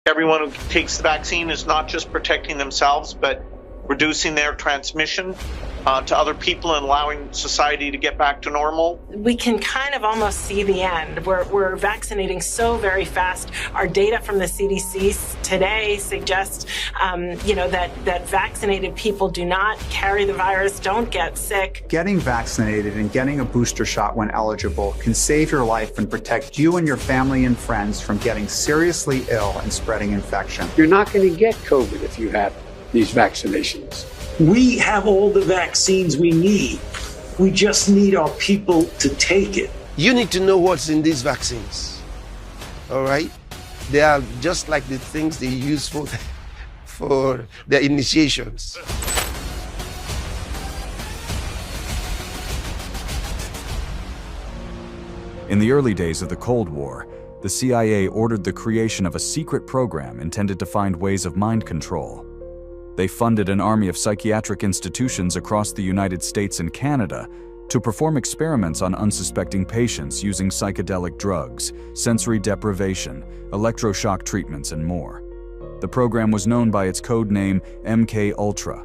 everyone who takes the vaccine is not just protecting themselves, but reducing their transmission to other people and allowing society to get back to normal. We can kind of almost see the end. We're vaccinating so very fast. Our data from the CDC today suggests, that vaccinated people do not carry the virus, don't get sick. Getting vaccinated and getting a booster shot when eligible can save your life and protect you and your family and friends from getting seriously ill and spreading infection. You're not going to get COVID if you have these vaccinations. We have all the vaccines we need. We just need our people to take it. You need to know what's in these vaccines, all right? They are just like the things they use for their initiations. In the early days of the Cold War, the CIA ordered the creation of a secret program intended to find ways of mind control. They funded an army of psychiatric institutions across the United States and Canada to perform experiments on unsuspecting patients using psychedelic drugs, sensory deprivation, electroshock treatments, and more. The program was known by its code name MK Ultra.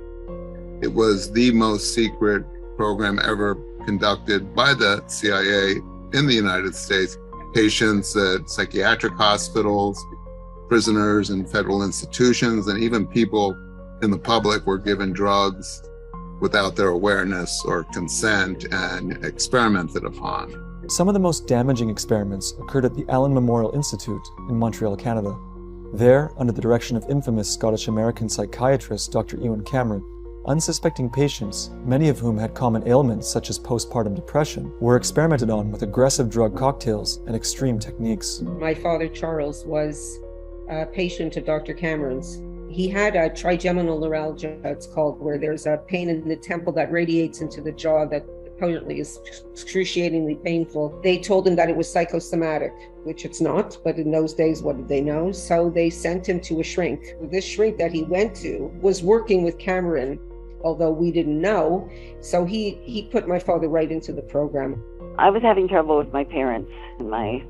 It was the most secret program ever conducted by the CIA in the United States. Patients at psychiatric hospitals, prisoners in federal institutions, and even people in the public were given drugs without their awareness or consent and experimented upon. Some of the most damaging experiments occurred at the Allen Memorial Institute in Montreal, Canada. There, under the direction of infamous Scottish-American psychiatrist Dr. Ewan Cameron, unsuspecting patients, many of whom had common ailments such as postpartum depression, were experimented on with aggressive drug cocktails and extreme techniques. My father, Charles, was a patient of Dr. Cameron's. He had a trigeminal neuralgia, it's called, where there's a pain in the temple that radiates into the jaw that apparently is excruciatingly painful. They told him that it was psychosomatic, which it's not, but in those days, what did they know? So they sent him to a shrink. This shrink that he went to was working with Cameron, although we didn't know. So he put my father right into the program. I was having trouble with my parents, and my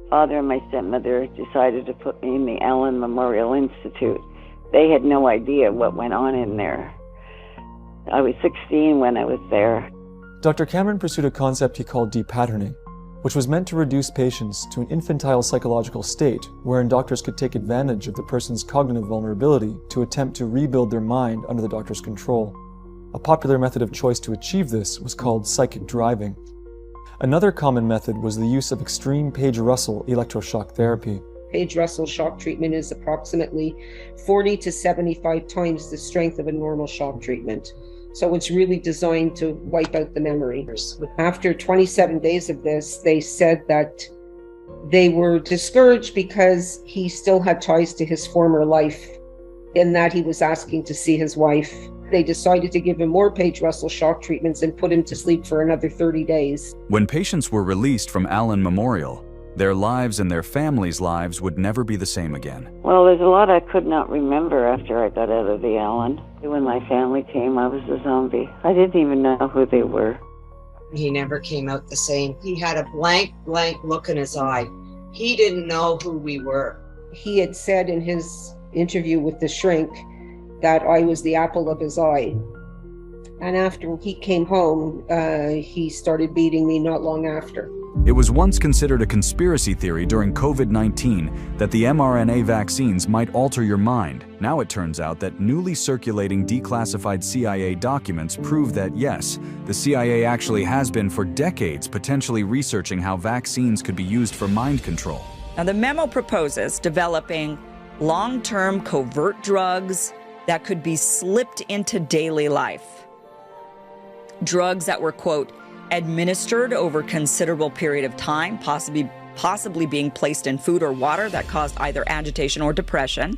father and my stepmother decided to put me in the Allen Memorial Institute. They had no idea what went on in there. I was 16 when I was there. Dr. Cameron pursued a concept he called depatterning, which was meant to reduce patients to an infantile psychological state wherein doctors could take advantage of the person's cognitive vulnerability to attempt to rebuild their mind under the doctor's control. A popular method of choice to achieve this was called psychic driving. Another common method was the use of extreme Page-Russell electroshock therapy. Page-Russell shock treatment is approximately 40 to 75 times the strength of a normal shock treatment. So it's really designed to wipe out the memory. After 27 days of this, they said that they were discouraged because he still had ties to his former life, in that he was asking to see his wife. They decided to give him more Page-Russell shock treatments and put him to sleep for another 30 days. When patients were released from Allen Memorial, their lives and their families' lives would never be the same again. Well, there's a lot I could not remember after I got out of the Allen. When my family came, I was a zombie. I didn't even know who they were. He never came out the same. He had a blank look in his eye. He didn't know who we were. He had said in his interview with the shrink that I was the apple of his eye. And after he came home, he started beating me not long after. It was once considered a conspiracy theory during COVID-19 that the mRNA vaccines might alter your mind. Now it turns out that newly circulating declassified CIA documents prove that yes, the CIA actually has been for decades potentially researching how vaccines could be used for mind control. Now the memo proposes developing long-term covert drugs that could be slipped into daily life. Drugs that were, quote, administered over a considerable period of time, possibly being placed in food or water that caused either agitation or depression.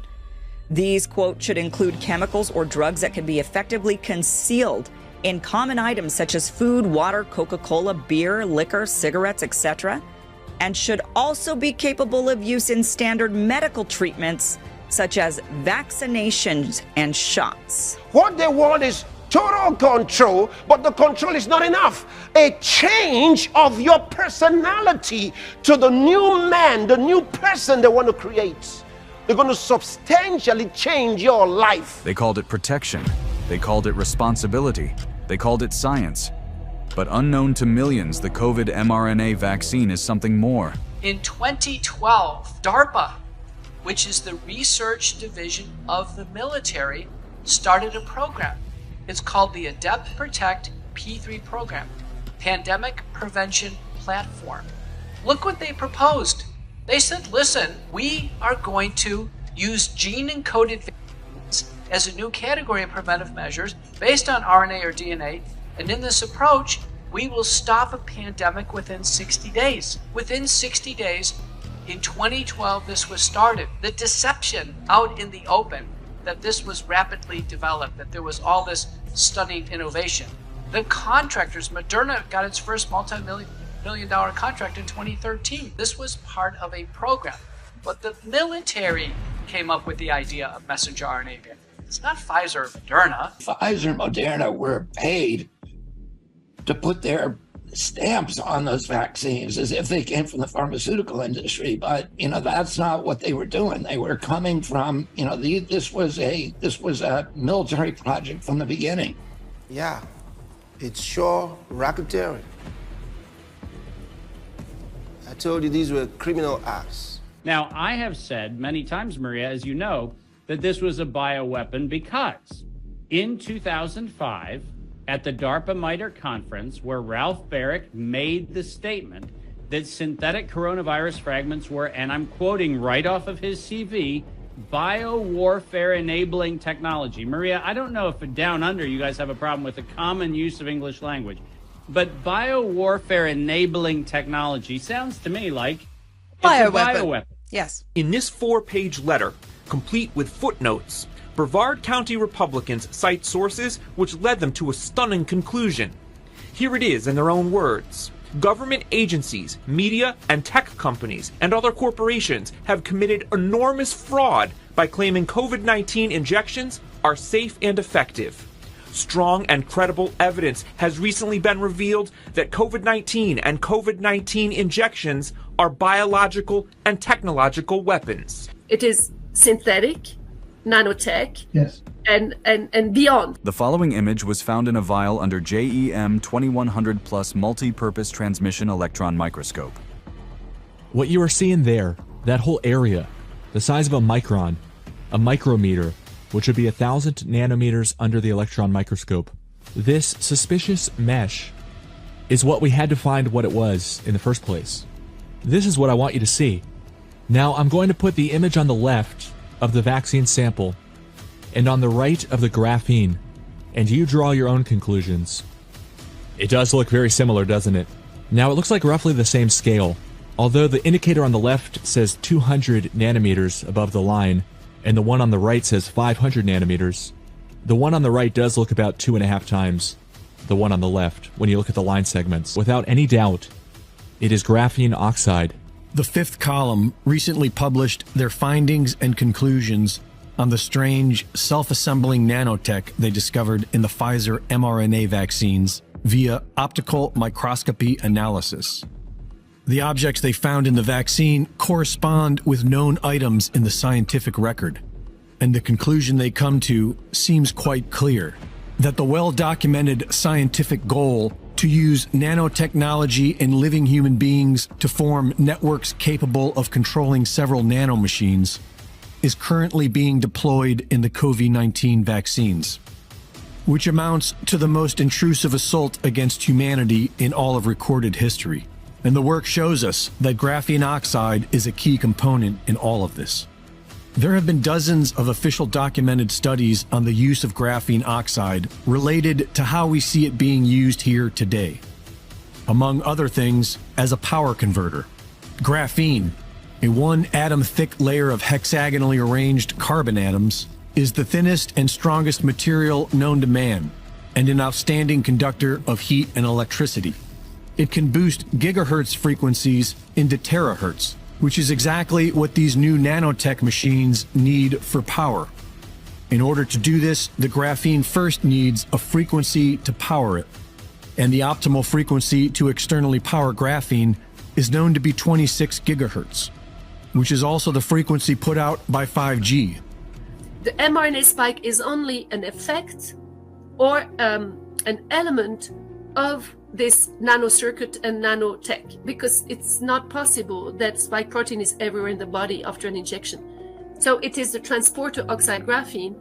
These, quote, should include chemicals or drugs that can be effectively concealed in common items such as food, water, Coca-Cola, beer, liquor, cigarettes, etc., and should also be capable of use in standard medical treatments such as vaccinations and shots. What they want is total control, but the control is not enough. A change of your personality to the new man, the new person they want to create. They're going to substantially change your life. They called it protection. They called it responsibility. They called it science. But unknown to millions, the COVID mRNA vaccine is something more. In 2012, DARPA, which is the research division of the military, started a program. It's called the Adept Protect P3 program, Pandemic Prevention Platform. Look what they proposed. They said, listen, we are going to use gene-encoded vaccines as a new category of preventive measures based on RNA or DNA, and in this approach, we will stop a pandemic within 60 days. Within 60 days, in 2012, this was started. The deception out in the open that this was rapidly developed, that there was all this stunning innovation. The contractors, Moderna got its first multi-million-dollar contract in 2013. This was part of a program. But the military came up with the idea of messenger RNA. It's not Pfizer or Moderna. Pfizer and Moderna were paid to put their stamps on those vaccines as if they came from the pharmaceutical industry. But, that's not what they were doing. They were coming from, this was a military project from the beginning. Yeah, it's sure racketeering. I told you these were criminal acts. Now, I have said many times, Maria, as you know, that this was a bioweapon because in 2005, at the DARPA MITRE conference, where Ralph Baric made the statement that synthetic coronavirus fragments were, and I'm quoting right off of his CV, biowarfare enabling technology. Maria, I don't know if down under you guys have a problem with the common use of English language, but biowarfare enabling technology sounds to me like it's a bioweapon. Yes. In this 4-page letter, complete with footnotes, Brevard County Republicans cite sources which led them to a stunning conclusion. Here it is in their own words. Government agencies, media, and tech companies, and other corporations have committed enormous fraud by claiming COVID-19 injections are safe and effective. Strong and credible evidence has recently been revealed that COVID-19 and COVID-19 injections are biological and technological weapons. It is synthetic, nanotech, yes, and beyond. The following image was found in a vial under JEM 2100 plus multi-purpose transmission electron microscope. What you are seeing there, that whole area, the size of a micron, a micrometer, which would be 1,000 nanometers under the electron microscope. This suspicious mesh is what we had to find what it was in the first place. This is what I want you to see. Now I'm going to put the image on the left of the vaccine sample and on the right of the graphene, and you draw your own conclusions. It does look very similar, doesn't it? Now it looks like roughly the same scale, although the indicator on the left says 200 nanometers above the line, and the one on the right says 500 nanometers. The one on the right does look about 2.5 times the one on the left when you look at the line segments. Without any doubt, it is graphene oxide. The Fifth Column recently published their findings and conclusions on the strange self-assembling nanotech they discovered in the Pfizer mRNA vaccines via optical microscopy analysis. The objects they found in the vaccine correspond with known items in the scientific record, and the conclusion they come to seems quite clear, that the well-documented scientific goal to use nanotechnology in living human beings to form networks capable of controlling several nanomachines is currently being deployed in the COVID-19 vaccines, which amounts to the most intrusive assault against humanity in all of recorded history. And the work shows us that graphene oxide is a key component in all of this. There have been dozens of official documented studies on the use of graphene oxide related to how we see it being used here today. Among other things, as a power converter. Graphene, a 1-atom-thick layer of hexagonally arranged carbon atoms, is the thinnest and strongest material known to man, and an outstanding conductor of heat and electricity. It can boost gigahertz frequencies into terahertz, which is exactly what these new nanotech machines need for power. In order to do this, the graphene first needs a frequency to power it, and the optimal frequency to externally power graphene is known to be 26 gigahertz. which is also the frequency put out by 5G. The mRNA spike is only an effect or an element of this nanocircuit and nanotech, because it's not possible that spike protein is everywhere in the body after an injection. So it is the transporter oxide graphene.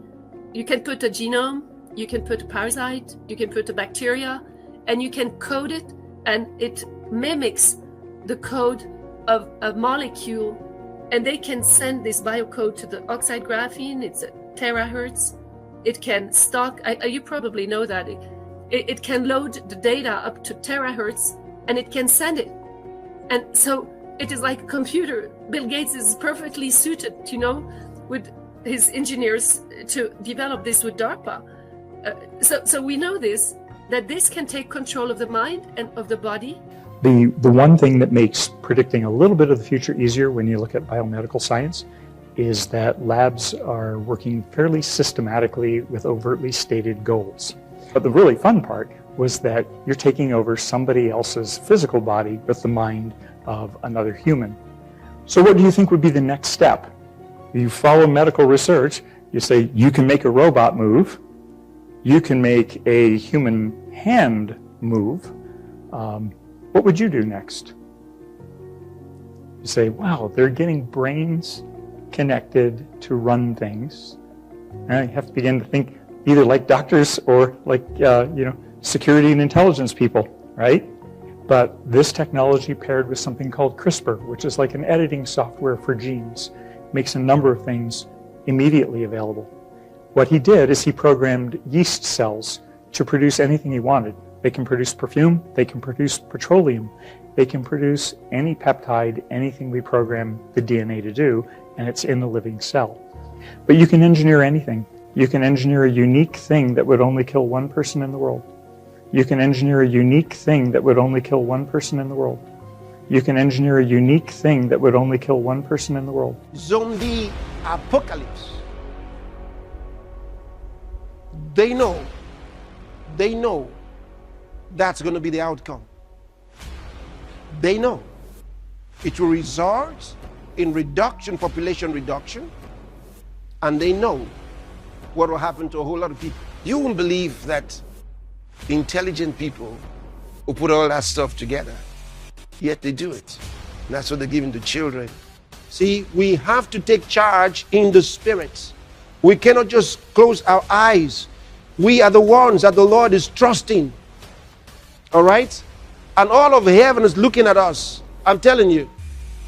You can put a genome, you can put a parasite, you can put a bacteria, and you can code it, and it mimics the code of a molecule, and they can send this biocode to the oxide graphene. It's a terahertz. It can stock, you probably know that, it can load the data up to terahertz, and it can send it. And so it is like a computer. Bill Gates is perfectly suited, with his engineers to develop this with DARPA. So we know that this can take control of the mind and of the body. The one thing that makes predicting a little bit of the future easier when you look at biomedical science is that labs are working fairly systematically with overtly stated goals. But the really fun part was that you're taking over somebody else's physical body with the mind of another human. So what do you think would be the next step? You follow medical research, you say you can make a robot move, you can make a human hand move. What would you do next? You say, wow, they're getting brains connected to run things. And you have to begin to think either like doctors or like, security and intelligence people, right? But this technology paired with something called CRISPR, which is like an editing software for genes, makes a number of things immediately available. What he did is he programmed yeast cells to produce anything he wanted. They can produce perfume, they can produce petroleum, they can produce any peptide, anything we program the DNA to do, and it's in the living cell. But you can engineer anything. You can engineer a unique thing that would only kill one person in the world. You can engineer a unique thing that would only kill one person in the world. You can engineer a unique thing that would only kill one person in the world. Zombie apocalypse. They know that's going to be the outcome. They know it will result in population reduction, and they know what will happen to a whole lot of people. You won't believe that intelligent people who put all that stuff together, yet they do it. And that's what they're giving to children. See, we have to take charge in the spirit. We cannot just close our eyes. We are the ones that the Lord is trusting. All right? And all of heaven is looking at us. I'm telling you,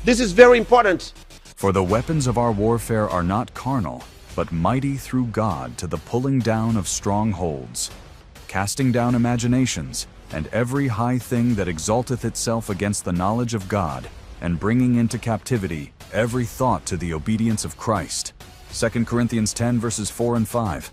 this is very important. For the weapons of our warfare are not carnal, but mighty through God to the pulling down of strongholds, casting down imaginations, and every high thing that exalteth itself against the knowledge of God, and bringing into captivity every thought to the obedience of Christ. 2 Corinthians 10 verses 4 and 5.